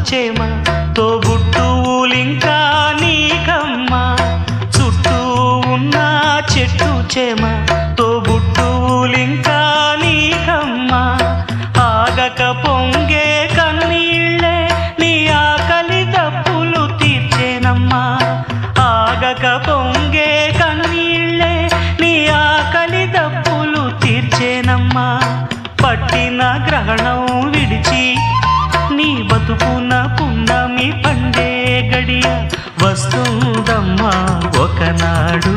చేమ తోబుట్టువులింకా నీకమ్మా చుట్టూ ఉన్న చెట్టు చేమ తోబుట్టువులింకా నీకమ్మా ఆగక పొంగే కన్నీళ్ళే నీ ఆకలి దప్పులు తీర్చేనమ్మా ఆగక పొంగే కన్నీళ్ళే నీ ఆకలి దప్పులు తీర్చేనమ్మా పట్టిన గ్రహణం విడిచి నీ బతుకున పున్నమి పండే గడియ వస్తుందమ్మా ఒకనాడు